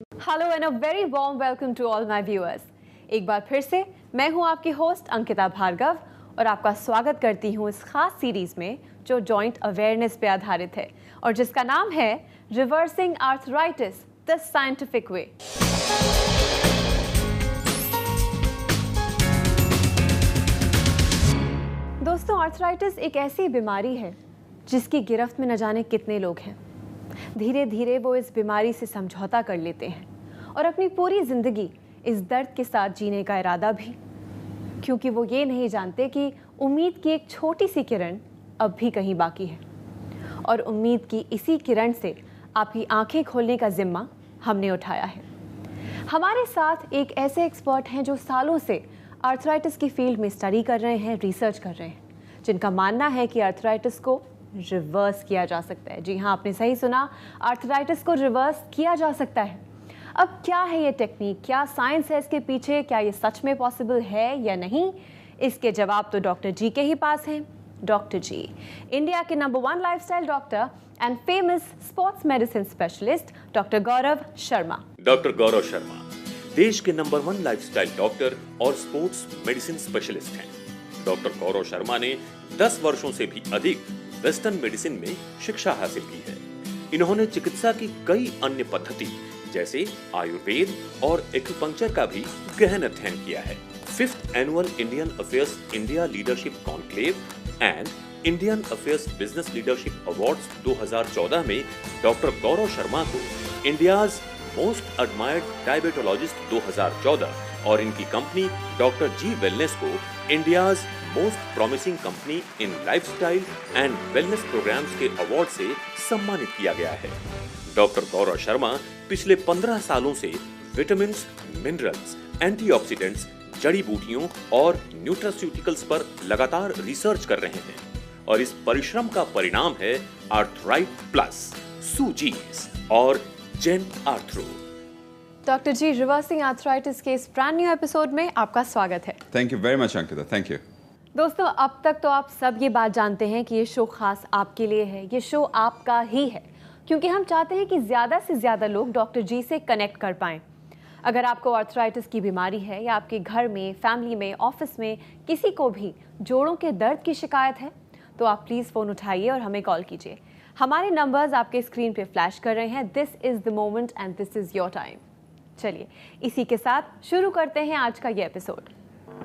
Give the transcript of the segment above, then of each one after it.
Hello and a very warm welcome to all my viewers. एक बार फिर से मैं हूं आपकी होस्ट अंकिता भार्गव और आपका स्वागत करती हूं इस खास सीरीज में जो जॉइंट अवेयरनेस पे आधारित है और जिसका नाम है reversing arthritis the scientific way. दोस्तों, आर्थराइटिस एक ऐसी बीमारी है जिसकी गिरफ्त में न जाने कितने लोग हैं। धीरे धीरे वो इस बीमारी से समझौता कर लेते हैं और अपनी पूरी जिंदगी इस दर्द के साथ जीने का इरादा भी, क्योंकि वो ये नहीं जानते कि उम्मीद की एक छोटी सी किरण अब भी कहीं बाकी है और उम्मीद की इसी किरण से आपकी आंखें खोलने का जिम्मा हमने उठाया है। हमारे साथ एक ऐसे एक्सपर्ट हैं जो सालों से आर्थराइटिस की फील्ड में स्टडी कर रहे हैं, रिसर्च कर रहे हैं, जिनका मानना है कि आर्थराइटिस को रिवर्स किया जा सकता है। जी हाँ, आपने सही सुना, आर्थराइटिस को रिवर्स किया जा सकता है। अब क्या है ये टेक्निक, क्या साइंस है इसके पीछे, क्या ये सच में पॉसिबल है या नहीं, इसके जवाब तो डॉक्टर जी के ही पास हैं। डॉक्टर जी, इंडिया के number 1 lifestyle doctor and famous sports medicine specialist doctor Gaurav Sharma. Doctor Gaurav Sharma देश के नंबर 1 लाइफस्टाइल डॉक्टर और स्पोर्ट्स मेडिसिन स्पेशलिस्ट हैं। डॉक्टर गौरव शर्मा ने 10 वर्षों से भी अधिक वेस्टर्न मेडिसिन में शिक्षा हासिल की है। इन्होंने चिकित्सा की कई अन्य पद्धति जैसे आयुर्वेद और एक्यूपंक्चर का भी गहन अध्ययन किया है। 5th annual Indian affairs India leadership conclave and Indian affairs business leadership awards 2014 में डॉक्टर गौरव शर्मा को इंडियाज मोस्ट एडमायर्ड डायबिटोलॉजिस्ट 2014 और इनकी कंपनी डॉक्टर जी वेलनेस को India's most promising company in lifestyle and wellness programmes के award से सम्मानित किया गया है। डॉक्टर गौरव शर्मा पिछले 15 सालों से विटामिन्स, मिनरल्स, एंटीऑक्सीडेंट्स, जड़ी बूटियों और न्यूट्रास्यूटिकल्स पर लगातार रिसर्च कर रहे हैं और इस परिश्रम का परिणाम है आर्थराइट प्लस, सूजीज और जेन आर्थरो। डॉक्टर जी, रिवर्सिंग आर्थराइटिस के इस ब्रांड न्यू एपिसोड में आपका स्वागत है। Thank you very much Ankita, thank you. दोस्तों, अब तक तो आप सब ये बात जानते हैं कि ये शो खास आपके लिए है, ये शो आपका ही है, क्योंकि हम चाहते हैं कि ज़्यादा से ज़्यादा लोग डॉक्टर जी से कनेक्ट कर पाएं। अगर आपको आर्थराइटिस की बीमारी है या आपके घर में, फैमिली में, ऑफिस में किसी को भी जोड़ों के दर्द की शिकायत है तो आप प्लीज़ फ़ोन उठाइए और हमें कॉल कीजिए। हमारे नंबर्स आपके स्क्रीन पे फ्लैश कर रहे हैं। This is the moment and this is your time. चलिए, इसी के साथ शुरू करते हैं आज का ये एपिसोड।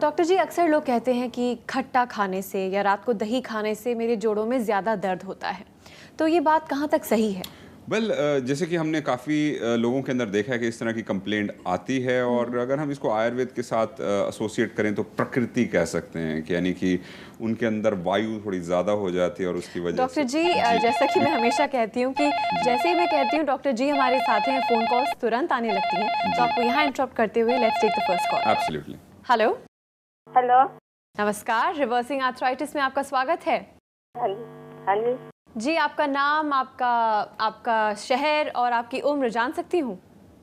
डॉक्टर जी, अक्सर लोग कहते हैं कि खट्टा खाने से या रात को दही खाने से मेरे जोड़ों में ज़्यादा दर्द होता है, तो ये बात कहाँ तक सही है? जैसे कि हमने काफ़ी लोगों के अंदर देखा है कि इस तरह की कंप्लेंट आती है और अगर हम इसको आयुर्वेद के साथ एसोसिएट करें तो प्रकृति कह सकते हैं कि यानी कि उनके अंदर वायु थोड़ी ज़्यादा हो जाती है और उसकी वजह डॉक्टर जी, जैसा कि मैं हमेशा कहती हूँ कि जैसे ही मैं कहती हूँ डॉक्टर जी हमारे साथ हैं, फ़ोन कॉल्स तुरंत आने लगती हैं, तो आपको यहाँ इंटरप्ट करते हुए let's take the first call. Absolutely. Hello. Hello. नमस्कार, रिवर्सिंग आर्थराइटिस में आपका स्वागत है। हाँ जी, हाँ जी। जी, आपका नाम, आपका शहर और आपकी उम्र जान सकती हूँ?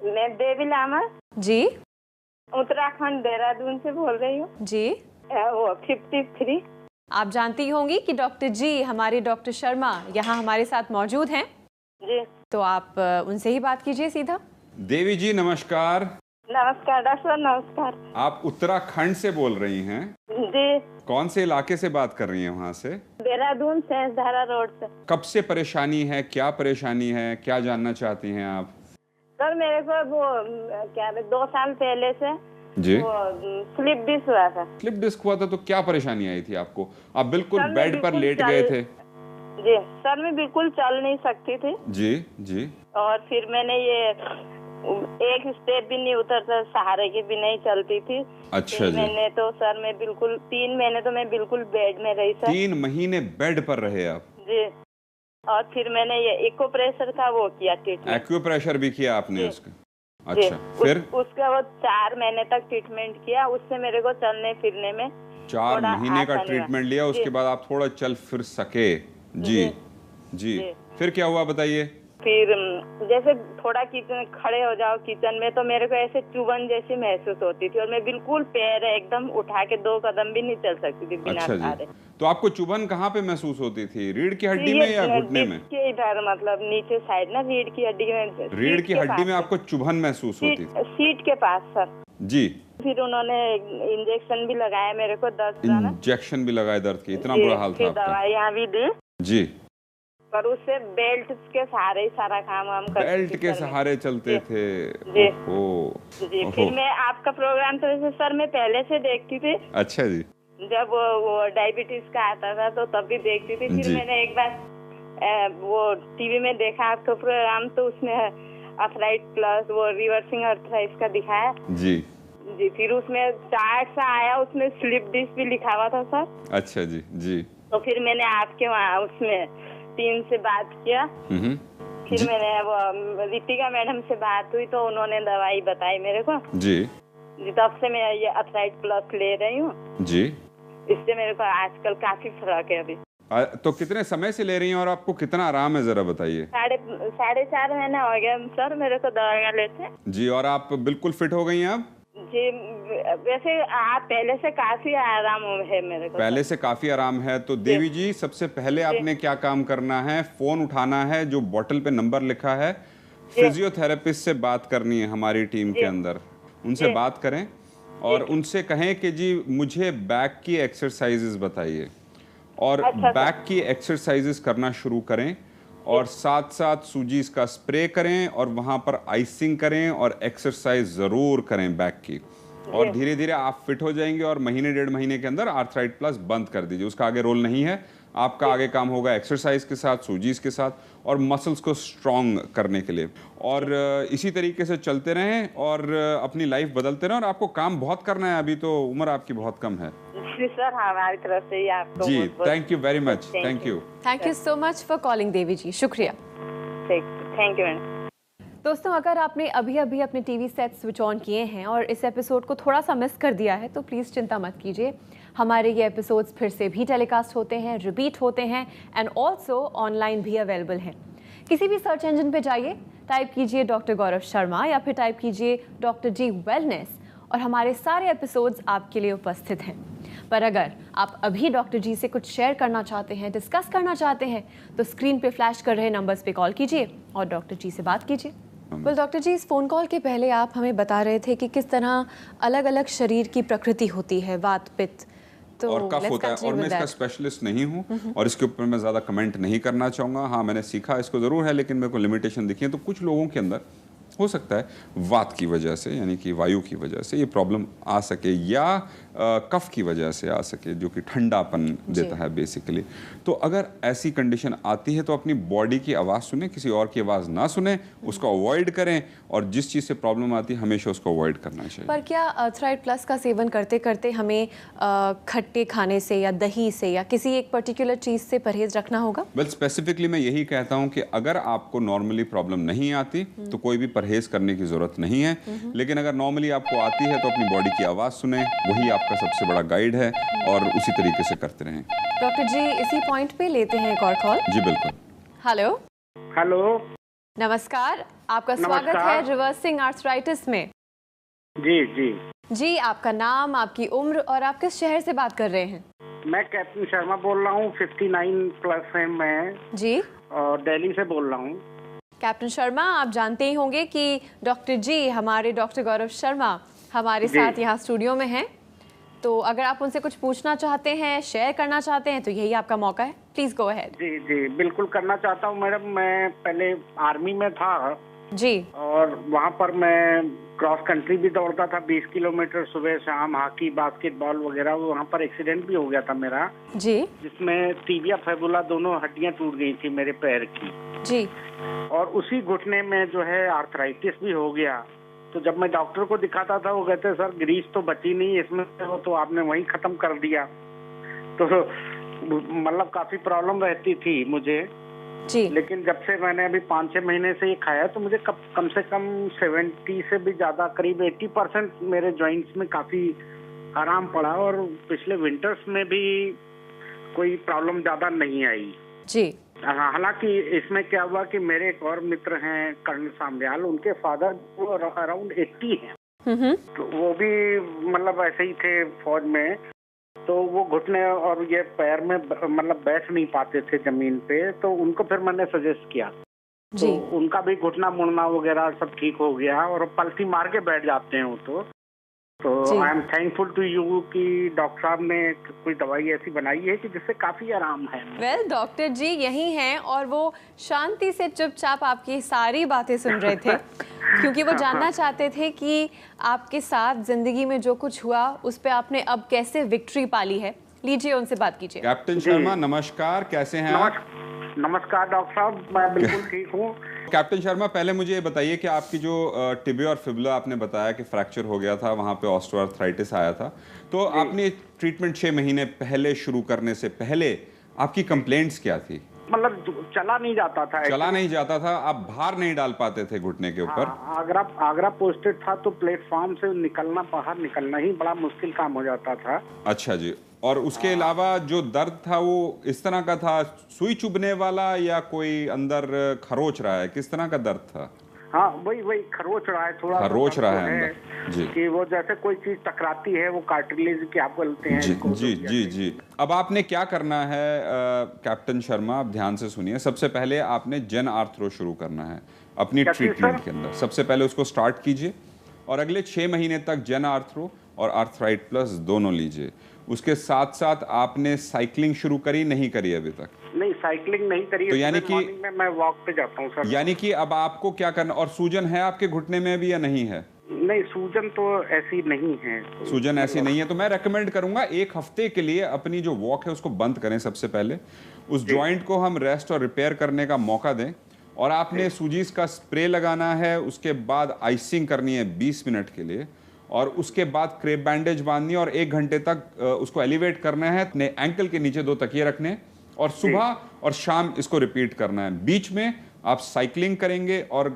मैं देवी लामा जी। उत्तराखंड देहरादून से बोल रही हूँ। जी। वो 53। आप जानती होंगी कि डॉक्टर जी, हमारे डॉक्टर शर्मा यहाँ हमारे साथ मौजूद हैं। जी। तो आप उनसे ही बात कीजिए सीधा। देवी जी नमस्कार। नमस्कार डॉक्टर, नमस्कार। आप उत्तराखंड से बोल रही हैं? जी। कौन से इलाके से बात कर रही हैं वहाँ से? देहरादून सेंसधारा रोड से। कब से परेशानी है, क्या परेशानी है, क्या जानना चाहती हैं आप? सर मेरे को वो क्या 2 साल पहले से जी वो स्लिप डिस्क हुआ था। स्लिप डिस्क हुआ था, तो क्या परेशानी आई थी आपको? आप बिल्कुल सर, बेड पर लेट गए थे? जी सर, मैं बिल्कुल चल नहीं सकती थी। जी जी। और फिर मैंने ये एक स्टेप भी नहीं उतरता, सहारे की भी नहीं चलती थी। अच्छा जी। मैंने तो सर मैं बिल्कुल 3 महीने तो मैं बिल्कुल बेड में रही सर। 3 महीने बेड पर रहे आप? जी। और फिर मैंने ये इको प्रेशर का वो किया ट्रीटमेंट। एक्यूप्रेशर भी किया आपने उसका? अच्छा, फिर? उसका वो 4 महीने तक ट्रीटमेंट किया, उससे मेरे को चलने फिरने में 4 महीने का ट्रीटमेंट लिया, उसके बाद आप थोड़ा चल फिर सके? जी जी। फिर क्या हुआ बताइए? फिर जैसे थोड़ा किचन खड़े हो जाओ किचन में तो मेरे को ऐसे चुभन जैसी महसूस होती थी और मैं बिल्कुल पैर एकदम उठा के 2 कदम भी नहीं चल सकती थी बिना अच्छा सहारे। जी, तो आपको चुभन कहाँ पे महसूस होती थी? रीढ़ की हड्डी में या घुटने में? के इधर मतलब नीचे साइड ना रीढ़ की हड्डी में। रीढ़ की हड्डी में आपको चुभन महसूस होती थी? सीट के पास सर जी। फिर उन्होंने इंजेक्शन भी लगाया मेरे को 10 इंजेक्शन भी लगाए दर्द की? इतना बुरा हाल था आपका? दवाइयाँ भी दी जी। पर उससे बेल्ट के सहारे ही सारा काम हम करते बेल्ट के सहारे चलते थे? जी जी। फिर मैं आपका प्रोग्राम तो वैसे सर मैं पहले से देखती थी। अच्छा जी। जब वो डायबिटीज का आता था तो तब भी देखती थी। फिर मैंने एक बार वो टीवी में देखा आपका प्रोग्राम तो उसमें अर्थराइट प्लस वो रिवर्सिंग अर्थराइट का दिखाया जी। जी फिर उसमें चार्ट सा आया उसमें स्लिप डिस्क भी लिखा हुआ था सर। अच्छा जी। जी। तो फिर मैंने आपके वहाँ उसमें टीम से बात किया। फिर मैंने वो रितिका मैडम से बात हुई तो उन्होंने दवाई बताई मेरे को। जी तब से मैं ये अर्थराइट प्लस ले रही हूँ जी। इससे मेरे को आजकल काफी फर्क है अभी। तो कितने समय से ले रही हैं और आपको कितना आराम है जरा बताइए? 4.5 महीने हो गए सर मेरे को दवाइयाँ लेते। जी। और आप बिल्कुल फिट हो गई हैं अब? जी वैसे आप पहले से काफी आराम है मेरे को। पहले से काफी आराम है तो देवी जी सबसे पहले आपने क्या काम करना है, फोन उठाना है, जो बोतल पे नंबर लिखा है, फिजियोथेरेपिस्ट से बात करनी है हमारी टीम के अंदर। उनसे बात करें और उनसे कहें कि जी मुझे बैक की एक्सरसाइजेस बताइए और बैक की एक्सरसाइजेस करना शुरू करें और साथ साथ सूजीस का स्प्रे करें और वहां पर आइसिंग करें और एक्सरसाइज जरूर करें बैक की। और धीरे धीरे आप फिट हो जाएंगे और महीने 1.5 महीने के अंदर आर्थराइट प्लस बंद कर दीजिए। उसका आगे रोल नहीं है, आपका आगे काम होगा एक्सरसाइज के साथ, सूजीस के साथ और मसल्स को स्ट्रॉन्ग करने के लिए। और इसी तरीके से चलते रहें और अपनी लाइफ बदलते रहें। और आपको काम बहुत करना है, अभी तो उम्र आपकी बहुत कम है। जी सर हमारी तरफ से ही आपको जी thank you very much. Thank you so much for calling Devi ji. शुक्रिया। Thank you madam. दोस्तों अगर आपने अभी अभी अपने टीवी सेट स्विच ऑन किए हैं और इस एपिसोड को थोड़ा सा मिस कर दिया है तो प्लीज़ चिंता मत कीजिए। हमारे ये एपिसोड्स फिर से भी टेलीकास्ट होते हैं, रिपीट होते हैं एंड ऑल्सो ऑनलाइन भी अवेलेबल हैं। किसी भी सर्च इंजन पे जाइए, टाइप कीजिए डॉक्टर गौरव शर्मा या फिर टाइप कीजिए डॉक्टर जी वेलनेस और हमारे सारे एपिसोड्स आपके लिए उपस्थित हैं। पर अगर आप अभी डॉक्टर जी से कुछ शेयर करना चाहते हैं, डिस्कस करना चाहते हैं तो स्क्रीन पे फ्लैश कर रहे नंबर्स पे कॉल कीजिए और डॉक्टर जी से बात कीजिए। डॉक्टर जी इस फ़ोन कॉल के पहले आप हमें बता रहे थे कि किस तरह अलग अलग शरीर की प्रकृति होती है, वात पित्त तो और कफ होता है। और मैं इसका स्पेशलिस्ट नहीं हूँ और इसके ऊपर मैं ज़्यादा कमेंट नहीं करना चाहूँगा। हाँ मैंने सीखा इसको ज़रूर है लेकिन मेरे को लिमिटेशन दिखी है। तो कुछ लोगों के अंदर हो सकता है वात की वजह से यानी कि वायु की वजह से ये प्रॉब्लम आ सके या कफ की वजह से आ सके जो कि ठंडापन देता है बेसिकली। तो अगर ऐसी कंडीशन आती है तो अपनी बॉडी की आवाज़ सुने, किसी और की आवाज़ ना सुने, उसको अवॉइड करें और जिस चीज़ से प्रॉब्लम आती है हमेशा उसको अवॉइड करना चाहिए। पर क्या अर्थराइट प्लस का सेवन करते करते हमें खट्टे खाने से या दही से या किसी एक पर्टिकुलर चीज़ से परहेज रखना होगा? वेल स्पेसिफिकली मैं यही कहता हूँ कि अगर आपको नॉर्मली प्रॉब्लम नहीं आती तो कोई भी परहेज करने की ज़रूरत नहीं है। लेकिन अगर नॉर्मली आपको आती है तो अपनी बॉडी की आवाज़ सुने, वही आपका सबसे बड़ा गाइड है और उसी तरीके से करते रहें। डॉक्टर जी इसी पॉइंट पे लेते हैं एक और कॉल। जी बिल्कुल। हेलो हेलो नमस्कार, आपका स्वागत है रिवर्सिंग आर्थराइटिस में। जी जी जी आपका नाम, आपकी उम्र और आप किस शहर से बात कर रहे हैं? मैं कैप्टन शर्मा बोल रहा हूँ। 59 प्लस है मैं जी और दिल्ली से बोल रहा हूँ। कैप्टन शर्मा आप जानते ही होंगे कि डॉक्टर जी हमारे डॉक्टर गौरव शर्मा हमारे साथ यहाँ स्टूडियो में हैं। तो अगर आप उनसे कुछ पूछना चाहते हैं, शेयर करना चाहते हैं तो यही आपका मौका है। Please go ahead. जी जी बिल्कुल करना चाहता हूँ मैडम। मैं पहले आर्मी में था जी और वहाँ पर मैं क्रॉस कंट्री भी दौड़ता था 20 किलोमीटर सुबह शाम, हॉकी बास्केटबॉल वगैरह। वहाँ पर एक्सीडेंट भी हो गया था मेरा जी जिसमें टीबिया फेबुला दोनों हड्डियाँ टूट गई थी मेरे पैर की। जी और उसी घुटने में जो है आर्थराइटिस भी हो गया। तो जब मैं डॉक्टर को दिखाता था वो कहते सर ग्रीस तो बची नहीं इसमें, तो आपने वहीं खत्म कर दिया। तो मतलब काफी प्रॉब्लम रहती थी मुझे जी। लेकिन जब से मैंने अभी 5-6 महीने से ये खाया तो मुझे कम से कम 70 से भी ज्यादा करीब 80% मेरे जॉइंट्स में काफी आराम पड़ा और पिछले विंटर्स में भी कोई प्रॉब्लम ज्यादा नहीं आई। जी हालांकि इसमें क्या हुआ कि मेरे एक और मित्र हैं कर्नल साम्याल, उनके फादर वो अराउंड 80 हैं, तो वो भी मतलब ऐसे ही थे फौज में, तो वो घुटने और ये पैर में मतलब बैठ नहीं पाते थे जमीन पे, तो उनको फिर मैंने सजेस्ट किया, तो उनका भी घुटना मुड़ना वगैरह सब ठीक हो गया और पलटी मार के बैठ जाते हैं वो। तो I am thankful to you कि डॉक्टर साहब ने कोई दवाई ऐसी बनाई है कि जिससे काफी आराम है। वेल डॉक्टर जी यही हैं और वो शांति से चुपचाप आपकी सारी बातें सुन रहे थे क्योंकि वो जानना चाहते थे कि आपके साथ जिंदगी में जो कुछ हुआ उस पे आपने अब कैसे विक्ट्री पाली है। लीजिए उनसे बात कीजिए। कैप्टन शर्मा नमस्कार, कैसे हैं आप? नमस्कार डॉक्टर साहब, मैं बिल्कुल ठीक हूँ। कैप्टन शर्मा, पहले मुझे ये बताइए कि आपकी जो टिबिया और फिबुला आपने बताया कि फ्रैक्चर हो गया था, वहाँ पे ऑस्टियोआर्थराइटिस आया था, तो आपने ट्रीटमेंट 6 महीने पहले शुरू करने से पहले आपकी कंप्लेंट्स क्या थी? मतलब चला नहीं जाता था, आप भार नहीं डाल पाते थे घुटने के ऊपर। आगरा पोस्टेड था तो प्लेटफॉर्म से बाहर निकलना ही बड़ा मुश्किल काम हो जाता था। अच्छा जी, और उसके अलावा जो दर्द था वो इस तरह का था, सुई चुभने वाला या कोई अंदर खरोच रहा है, किस तरह का दर्द था? हाँ वही खरोच रहा है, थोड़ा खरोच रहा है अंदर जी, कि वो जैसे कोई चीज टकराती है, वो कार्टिलेज क्या बोलते हैं जी। अब आपने क्या करना है कैप्टन शर्मा, आप ध्यान से सुनिए। सबसे पहले आपने जन आर्थरो शुरू करना है अपनी ट्रीटमेंट के अंदर। सबसे पहले उसको स्टार्ट कीजिए और अगले 6 महीने तक जन आर्थरो और आर्थराइट प्लस दोनों लीजिए। उसके साथ साथ आपने साइकिलिंग शुरू करी, नहीं करी अभी तक? नहीं, साइकिलिंग नहीं करी। तो यानी कि मैं वॉक पे जाता हूँ सर। यानी कि अब आपको क्या करना, और सूजन है आपके घुटने में भी या नहीं है? नहीं, सूजन तो ऐसी नहीं है। सूजन ऐसी नहीं है तो मैं रेकमेंड करूंगा 1 हफ्ते के लिए अपनी जो वॉक है उसको बंद करें। सबसे पहले उस जॉइंट को हम रेस्ट और रिपेयर करने का मौका दें, और आपने सूजीस का स्प्रे लगाना है। उसके बाद आइसिंग करनी है 20 मिनट के लिए, और उसके बाद क्रेप बैंडेज बांधनी है और 1 घंटे तक उसको एलिवेट करना है। अपने एंकल के नीचे 2 तकिए रखने और सुबह और शाम इसको रिपीट करना है। बीच में आप साइकिलिंग करेंगे और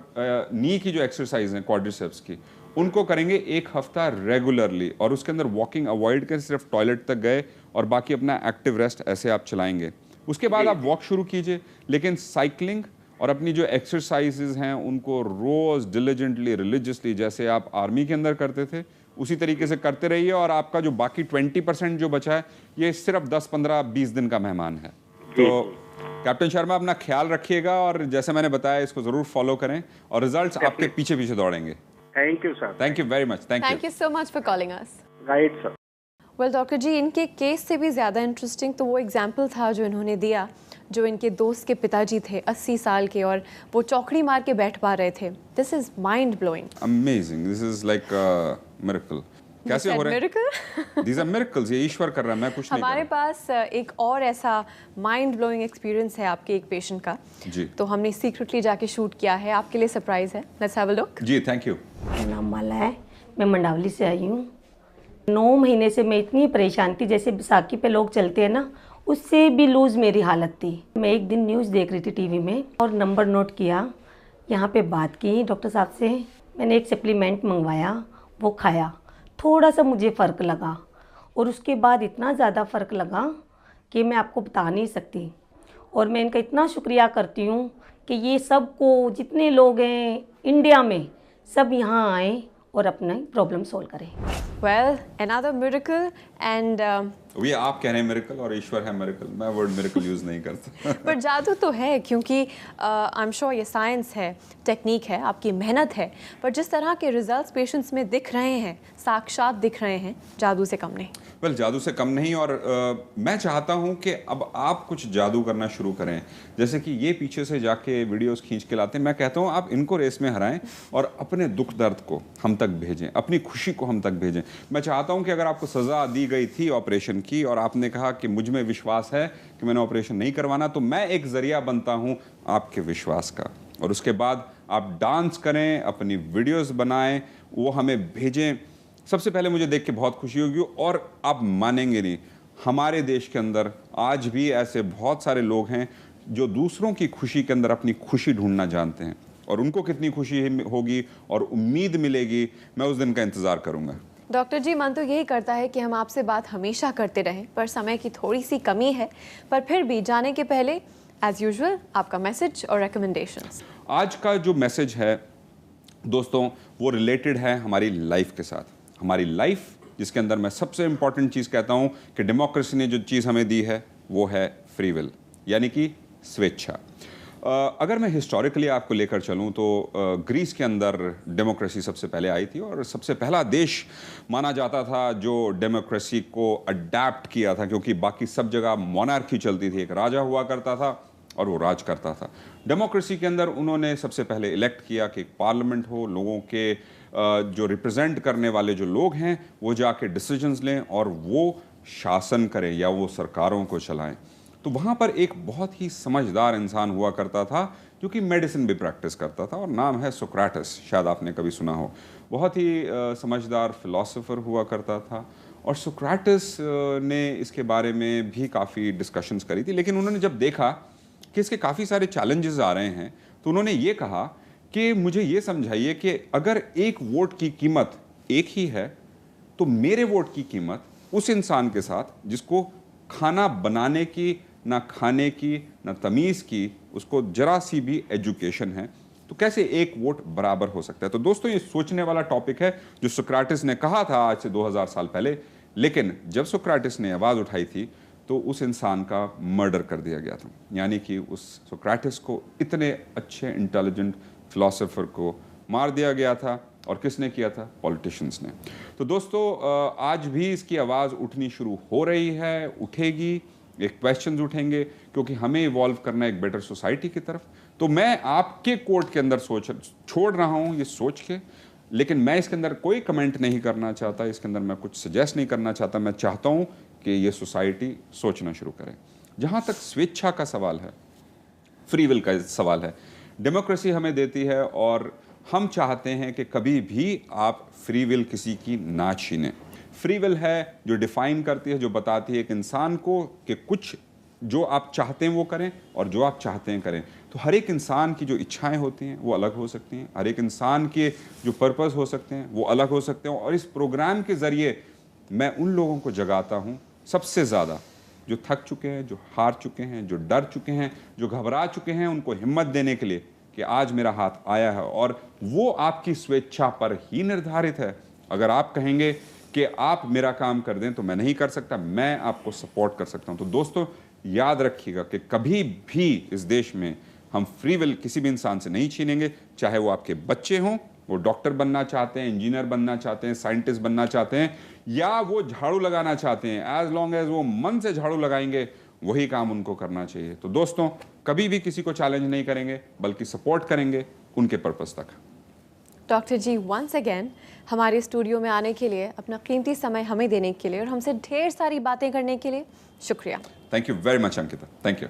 नी की जो एक्सरसाइज है क्वाड्रिसेप्स की, उनको करेंगे 1 हफ्ता रेगुलरली, और उसके अंदर वॉकिंग अवॉइड करें, सिर्फ टॉयलेट तक गए और बाकी अपना एक्टिव रेस्ट ऐसे आप चलाएंगे। उसके बाद आप वॉक शुरू कीजिए, लेकिन साइकिलिंग और अपनी जो एक्सरसाइजेज हैं उनको रोज डिलिजेंटली रिलीजियसली जैसे आप आर्मी के अंदर करते थे उसी तरीके से करते रहिए, और आपका जो बाकी 20% जो बचा है ये सिर्फ 10, 15, 20 दिन का मेहमान है। तो कैप्टन शर्मा अपना ख्याल रखिएगा, और जैसे मैंने बताया इसको जरूर फॉलो करें और रिजल्ट्स आपके पीछे पीछे दौड़ेंगे। Thank you sir. Thank you very much. Thank you so much for calling us. Right sir. Well doctor ji, इनके केस से भी ज़्यादा इंटरेस्टिंग तो वो एग्जाम्पल था जो इन्होंने दिया, जो इनके दोस्त के पिताजी थे 80 साल के और वो चौकड़ी मार के बैठ पा रहे थे। This is mind blowing, amazing, this is like miracle. कैसे हो रहा है? These are miracles, ये ईश्वर कर रहा है, मैं कुछ नहीं कर रहा। हमारे पास एक और ऐसा माइंड ब्लोइंग एक्सपीरियंस है आपके एक पेशेंट का जी, तो हमने सीक्रेटली जाके शूट किया है, आपके लिए सरप्राइज है। Let's have a look. जी थैंक यू। मेरा नाम माला है, मैं मंडावली से आई हूँ। 9 महीने से मैं इतनी परेशान थी, जैसे बैसाखी पे लोग चलते हैं ना, उससे भी लूज़ मेरी हालत थी। मैं एक दिन न्यूज़ देख रही थी टीवी में और नंबर नोट किया, यहाँ पे बात की डॉक्टर साहब से। मैंने एक सप्लीमेंट मंगवाया, वो खाया, थोड़ा सा मुझे फ़र्क लगा, और उसके बाद इतना ज़्यादा फ़र्क लगा कि मैं आपको बता नहीं सकती। और मैं इनका इतना शुक्रिया करती हूँ कि ये सबको, जितने लोग हैं इंडिया में, सब यहाँ आए और अपना प्रॉब्लम सॉल्व करें। वेल अनदर मिरेकल एंड ये आप कह रहे हैं मिरेकल और ईश्वर है मिरेकल, मैं वर्ड मिरेकल यूज़ नहीं करता। पर जादू तो है, क्योंकि आई एम श्योर ये साइंस है, टेक्निक है, आपकी मेहनत है, पर जिस तरह के रिजल्ट्स पेशेंट्स में दिख रहे हैं, साक्षात दिख रहे हैं, जादू से कम नहीं। वेल जादू से कम नहीं, और मैं चाहता हूं कि अब आप कुछ जादू करना शुरू करें। जैसे कि ये पीछे से जाके वीडियोस खींच के लाते हैं, मैं कहता हूं आप इनको रेस में हराएं और अपने दुख दर्द को हम तक भेजें, अपनी खुशी को हम तक भेजें। मैं चाहता हूं कि अगर आपको सज़ा दी गई थी ऑपरेशन की और आपने कहा कि मुझ में विश्वास है कि मैंने ऑपरेशन नहीं करवाना, तो मैं एक जरिया बनता हूं आपके विश्वास का। और उसके बाद आप डांस करें, अपनी वीडियोस बनाएं, वो हमें भेजें। सबसे पहले मुझे देख के बहुत खुशी होगी, और आप मानेंगे नहीं, हमारे देश के अंदर आज भी ऐसे बहुत सारे लोग हैं जो दूसरों की खुशी के अंदर अपनी खुशी ढूंढना जानते हैं, और उनको कितनी खुशी होगी और उम्मीद मिलेगी, मैं उस दिन का इंतज़ार करूँगा। डॉक्टर जी, मन तो यही करता है कि हम आपसे बात हमेशा करते रहें, पर समय की थोड़ी सी कमी है। पर फिर भी जाने के पहले एज यूजुअल आपका मैसेज और रिकमेंडेशंस। आज का जो मैसेज है दोस्तों वो रिलेटेड है हमारी लाइफ के साथ। हमारी लाइफ जिसके अंदर मैं सबसे इंपॉर्टेंट चीज़ कहता हूँ कि डेमोक्रेसी ने जो चीज़ हमें दी है वो है फ्री विल, यानी कि स्वेच्छा। अगर मैं हिस्टोरिकली आपको लेकर चलूं तो ग्रीस के अंदर डेमोक्रेसी सबसे पहले आई थी और सबसे पहला देश माना जाता था जो डेमोक्रेसी को अडैप्ट किया था, क्योंकि बाकी सब जगह मोनार्की चलती थी, एक राजा हुआ करता था और वो राज करता था। डेमोक्रेसी के अंदर उन्होंने सबसे पहले इलेक्ट किया कि एक पार्लियामेंट हो, लोगों के जो रिप्रेजेंट करने वाले जो लोग हैं वो जाके डिसीजंस लें और वो शासन करें या वो सरकारों को चलाएं। तो वहाँ पर एक बहुत ही समझदार इंसान हुआ करता था जो कि मेडिसिन भी प्रैक्टिस करता था और नाम है सोक्रेटिस, शायद आपने कभी सुना हो। बहुत ही समझदार फिलोसोफर हुआ करता था और सोक्रेटिस ने इसके बारे में भी काफ़ी डिस्कशंस करी थी, लेकिन उन्होंने जब देखा कि इसके काफ़ी सारे चैलेंजेस आ रहे हैं तो उन्होंने ये कहा कि मुझे ये समझाइए कि अगर एक वोट की कीमत एक ही है तो मेरे वोट की कीमत उस इंसान के साथ जिसको खाना बनाने की, ना खाने की, ना तमीज़ की, उसको जरा सी भी एजुकेशन है, तो कैसे एक वोट बराबर हो सकता है। तो दोस्तों ये सोचने वाला टॉपिक है जो सोक्रेटिस ने कहा था आज से 2000 साल पहले, लेकिन जब सोक्रेटिस ने आवाज़ उठाई थी तो उस इंसान का मर्डर कर दिया गया था। यानी कि उस सोक्रेटिस को, इतने अच्छे इंटेलिजेंट फिलोसोफर को मार दिया गया था। और किसने किया था? पॉलिटिशियंस ने। तो दोस्तों आज भी इसकी आवाज़ उठनी शुरू हो रही है, उठेगी, एक क्वेश्चंस उठेंगे, क्योंकि हमें इवॉल्व करना है एक बेटर सोसाइटी की तरफ। तो मैं आपके कोर्ट के अंदर छोड़ रहा हूँ ये सोच के, लेकिन मैं इसके अंदर कोई कमेंट नहीं करना चाहता, इसके अंदर मैं कुछ सजेस्ट नहीं करना चाहता। मैं चाहता हूँ कि ये सोसाइटी सोचना शुरू करे। जहाँ तक स्वेच्छा का सवाल है, फ्री विल का सवाल है, डेमोक्रेसी हमें देती है और हम चाहते हैं कि कभी भी आप फ्री विल किसी की ना छीनें। फ्री विल है जो डिफाइन करती है, जो बताती है एक इंसान को कि कुछ जो आप चाहते हैं वो करें और जो आप चाहते हैं करें। तो हर एक इंसान की जो इच्छाएं होती हैं वो अलग हो सकती हैं, हर एक इंसान के जो पर्पस हो सकते हैं वो अलग हो सकते हैं। और इस प्रोग्राम के ज़रिए मैं उन लोगों को जगाता हूँ सबसे ज़्यादा जो थक चुके हैं, जो हार चुके हैं, जो डर चुके हैं, जो घबरा चुके हैं, उनको हिम्मत देने के लिए कि आज मेरा हाथ आया है और वो आपकी स्वेच्छा पर ही निर्धारित है। अगर आप कहेंगे कि आप मेरा काम कर दें तो मैं नहीं कर सकता, मैं आपको सपोर्ट कर सकता हूं। तो दोस्तों याद रखिएगा कि कभी भी इस देश में हम फ्री विल किसी भी इंसान से नहीं छीनेंगे, चाहे वो आपके बच्चे हों, वो डॉक्टर बनना चाहते हैं, इंजीनियर बनना चाहते हैं, साइंटिस्ट बनना चाहते हैं, या वो झाड़ू लगाना चाहते हैं। एज लॉन्ग एज वो मन से झाड़ू लगाएंगे वही काम उनको करना चाहिए। तो दोस्तों कभी भी किसी को चैलेंज नहीं करेंगे बल्कि सपोर्ट करेंगे उनके पर्पस तक। डॉक्टर जी वंस अगेन हमारे स्टूडियो में आने के लिए, अपना कीमती समय हमें देने के लिए और हमसे ढेर सारी बातें करने के लिए शुक्रिया। Thank you very much Ankita, thank you.